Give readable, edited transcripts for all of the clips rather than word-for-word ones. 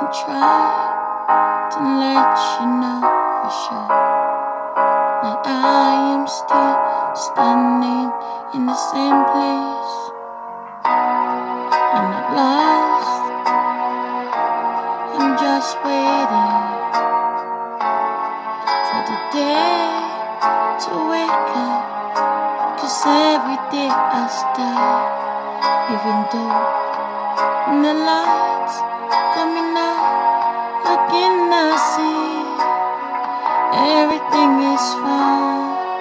and try to let you know for sure that I am still standing in the same place. I'm not lost, I'm just waiting for the day to wake up. 'Cause every day I start, even though the lights coming out, looking I see everything is fine.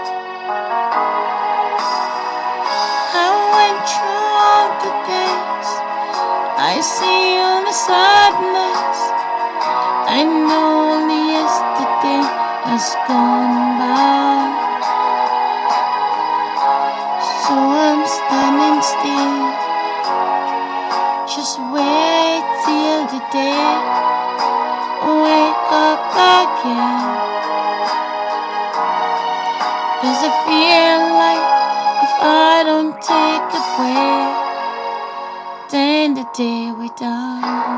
I went through all the days, I see all the sadness. I know only yesterday has gone by. So I'm standing still, just wait till the day wake up again. 'Cause I feel like if I don't take a break, then the day we die.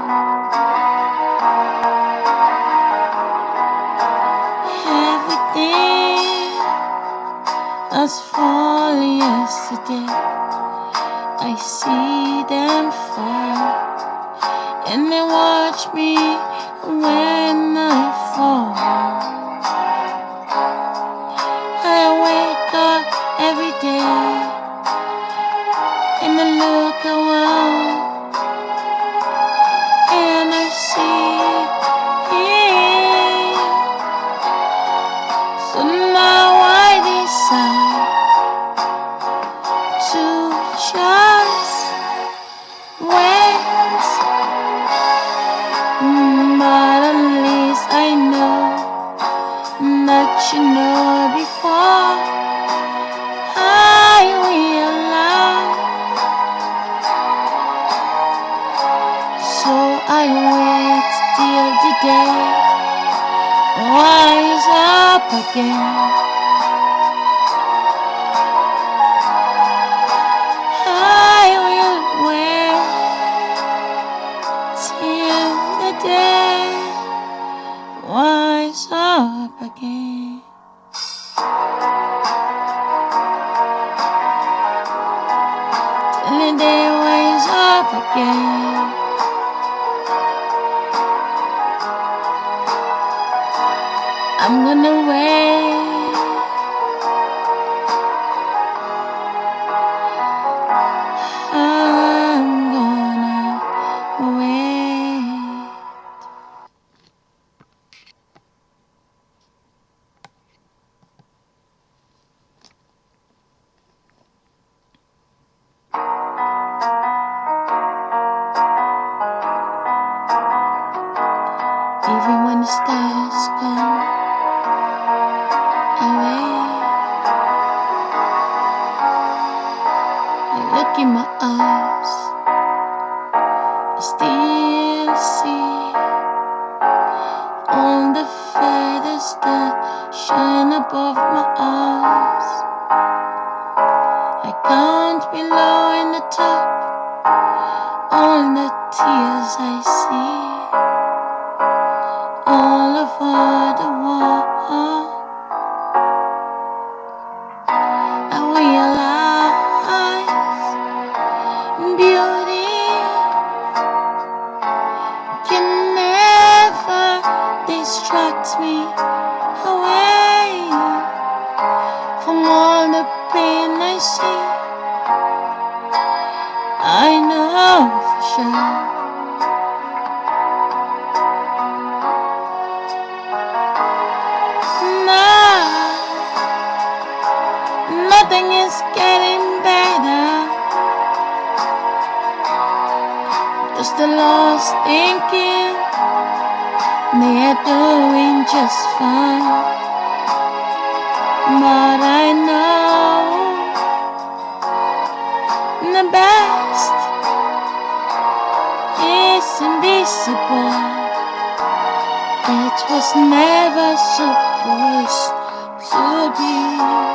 Everything was fall yesterday, I see them fall, and they watch me when I fall. I wake up every day and I look around and I see him. So now I decide to just wait. But at least I know that you know before I realize. So I wait till the day rise up again. I will wait till the day rise up again. Till the day rise up again. I'm gonna wait. I'm gonna wait. Even when the stars come away, I look in my eyes, I still see all the feathers that shine above my eyes. I count below in the top all the tears I see all over the wall. I realize beauty can never distract me away from all the pain I see. I know for sure. Nothing is getting better, just the lost thinking they are doing just fine. But I know the best is invisible. It was never supposed to be.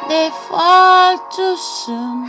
They fall too soon.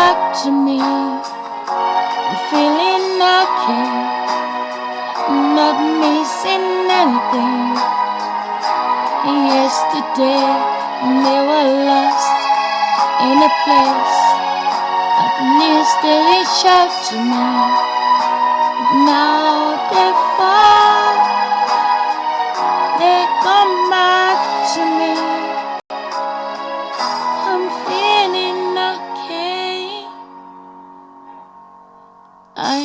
back to me. I'm feeling okay, not missing anything. Yesterday we were lost in a place. At least they reach out to me. Now they fall, they come back to me. I'm feeling okay. I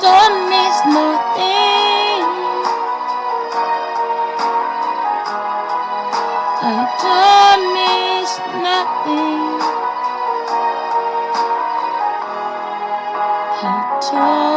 don't miss nothing. I don't miss nothing. I don't